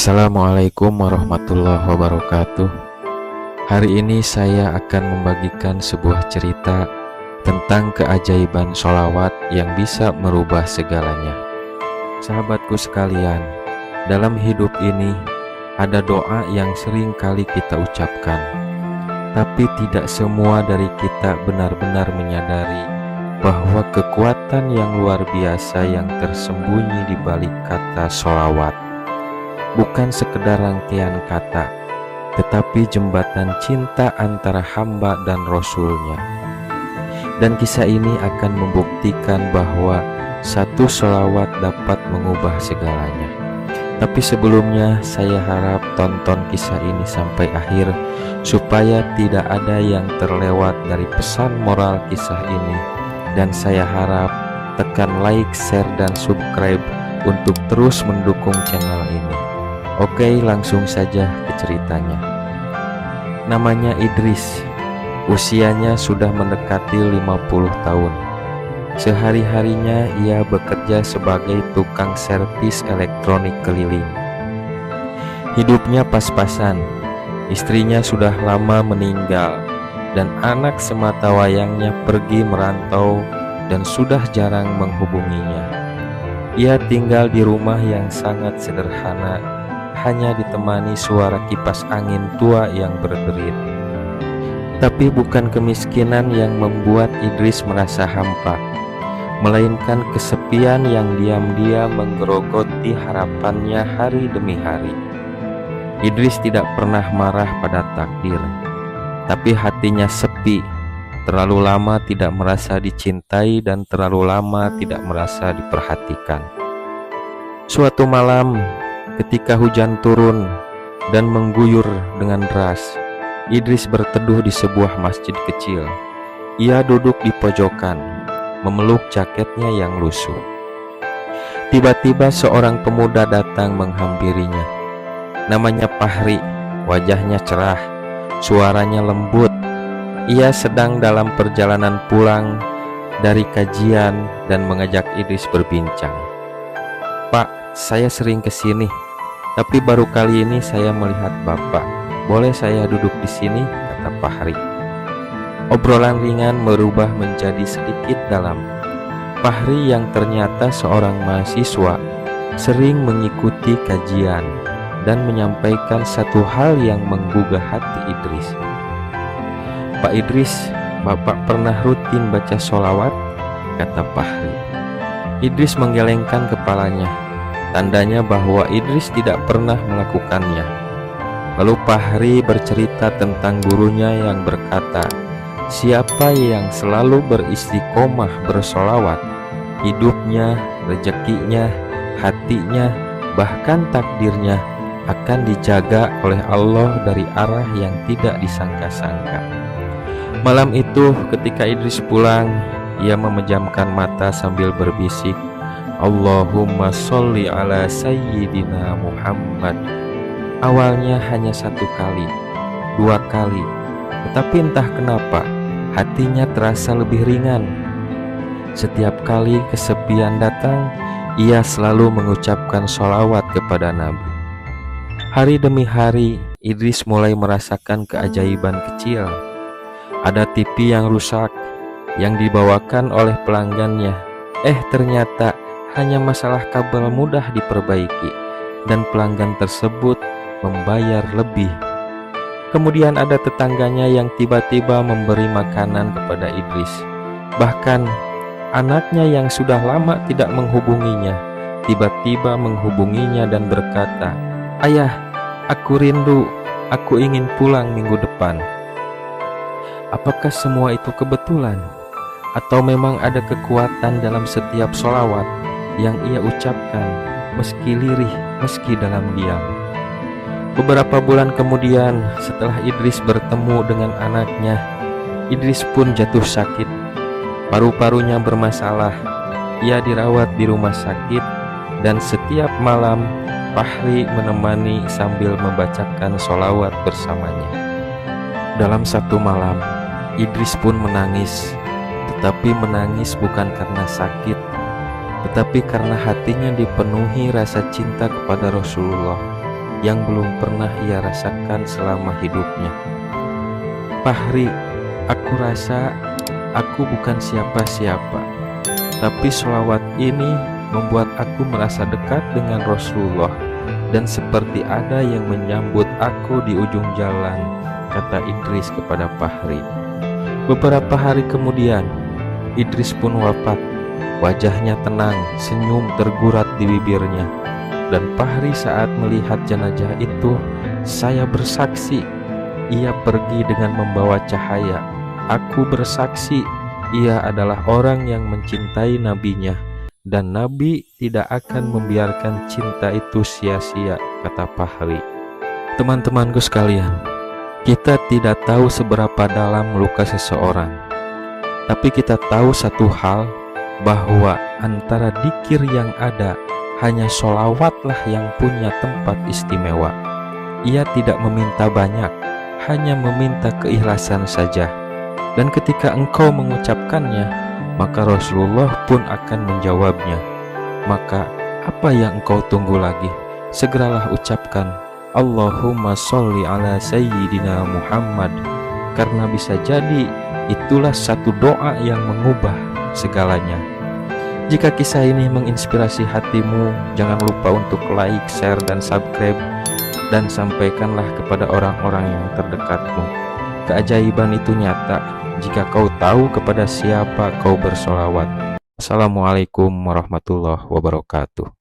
Assalamualaikum warahmatullahi wabarakatuh. Hari ini saya akan membagikan sebuah cerita tentang keajaiban sholawat yang bisa merubah segalanya. Sahabatku sekalian, dalam hidup ini ada doa yang sering kali kita ucapkan, tapi tidak semua dari kita benar-benar menyadari bahwa kekuatan yang luar biasa yang tersembunyi di balik kata sholawat bukan sekedar rangkaian kata, tetapi jembatan cinta antara hamba dan Rasulnya. Dan kisah ini akan membuktikan bahwa satu sholawat dapat mengubah segalanya. Tapi sebelumnya saya harap tonton kisah ini sampai akhir, supaya tidak ada yang terlewat dari pesan moral kisah ini. Dan saya harap tekan like, share, dan subscribe untuk terus mendukung channel ini. Oke, langsung saja ke ceritanya. Namanya Idris. Usianya sudah mendekati 50 tahun. Sehari-harinya ia bekerja sebagai tukang servis elektronik keliling. Hidupnya pas-pasan. Istrinya sudah lama meninggal dan anak sematawayangnya pergi merantau dan sudah jarang menghubunginya. Ia tinggal di rumah yang sangat sederhana, hanya ditemani suara kipas angin tua yang berderit. Tapi bukan kemiskinan yang membuat Idris merasa hampa, melainkan kesepian yang diam-diam menggerogoti harapannya hari demi hari. Idris tidak pernah marah pada takdir, tapi hatinya sepi, terlalu lama tidak merasa dicintai dan terlalu lama tidak merasa diperhatikan. Suatu malam, ketika hujan turun dan mengguyur dengan deras, Idris berteduh di sebuah masjid kecil. Ia duduk di pojokan, memeluk jaketnya yang lusuh. Tiba-tiba seorang pemuda datang menghampirinya. Namanya Fahri, wajahnya cerah, suaranya lembut. Ia sedang dalam perjalanan pulang dari kajian dan mengajak Idris berbincang. "Pak, saya sering kesini, tapi baru kali ini saya melihat Bapak. Boleh saya duduk di sini?" kata Fahri. Obrolan ringan berubah menjadi sedikit dalam. Fahri yang ternyata seorang mahasiswa sering mengikuti kajian dan menyampaikan satu hal yang menggugah hati Idris. "Pak Idris, Bapak pernah rutin baca sholawat?" kata Fahri. Idris menggelengkan kepalanya, tandanya bahwa Idris tidak pernah melakukannya. Lalu Fahri bercerita tentang gurunya yang berkata, siapa yang selalu beristiqomah bersolawat, hidupnya, rezekinya, hatinya, bahkan takdirnya akan dijaga oleh Allah dari arah yang tidak disangka-sangka. Malam itu ketika Idris pulang, ia memejamkan mata sambil berbisik, Allahumma sholli ala sayyidina Muhammad. Awalnya hanya satu kali, dua kali, tetapi entah kenapa hatinya terasa lebih ringan. Setiap kali kesepian datang, ia selalu mengucapkan sholawat kepada Nabi. Hari demi hari, Idris mulai merasakan keajaiban kecil. Ada TV yang rusak, yang dibawakan oleh pelanggannya. Ternyata hanya masalah kabel mudah diperbaiki, dan pelanggan tersebut membayar lebih. Kemudian ada tetangganya yang tiba-tiba memberi makanan kepada Idris. Bahkan anaknya yang sudah lama tidak menghubunginya, tiba-tiba menghubunginya dan berkata, "Ayah, aku rindu, aku ingin pulang minggu depan." Apakah semua itu kebetulan? Atau memang ada kekuatan dalam setiap sholawat yang ia ucapkan, meski lirih, meski dalam diam? Beberapa bulan kemudian, setelah Idris bertemu dengan anaknya, Idris pun jatuh sakit. Paru-parunya bermasalah. Ia dirawat di rumah sakit, dan setiap malam Fahri menemani sambil membacakan sholawat bersamanya. Dalam satu malam, Idris pun menangis, tetapi menangis bukan karena sakit, tetapi karena hatinya dipenuhi rasa cinta kepada Rasulullah. yang belum pernah ia rasakan selama hidupnya. Fahri, aku rasa aku bukan siapa-siapa, tapi sholawat ini membuat aku merasa dekat dengan Rasulullah dan seperti ada yang menyambut aku di ujung jalan, kata Idris kepada Fahri. Beberapa hari kemudian, Idris pun wafat. Wajahnya tenang, senyum tergurat di bibirnya. Dan Fahri saat melihat jenazah itu, saya bersaksi, ia pergi dengan membawa cahaya. Aku bersaksi, ia adalah orang yang mencintai nabinya, dan Nabi tidak akan membiarkan cinta itu sia-sia, kata Fahri. Teman-temanku sekalian, kita tidak tahu seberapa dalam luka seseorang, tapi kita tahu satu hal, bahwa antara dzikir yang ada, hanya sholawatlah yang punya tempat istimewa. Ia tidak meminta banyak, hanya meminta keikhlasan saja. Dan ketika engkau mengucapkannya, maka Rasulullah pun akan menjawabnya. Maka apa yang engkau tunggu lagi? Segeralah ucapkan, Allahumma sholli ala Sayyidina Muhammad, karena bisa jadi itulah satu doa yang mengubah segalanya. Jika kisah ini menginspirasi hatimu, jangan lupa untuk like, share, dan subscribe, dan sampaikanlah kepada orang-orang yang terdekatmu. Keajaiban itu nyata jika kau tahu kepada siapa kau bersolawat. Assalamualaikum warahmatullahi wabarakatuh.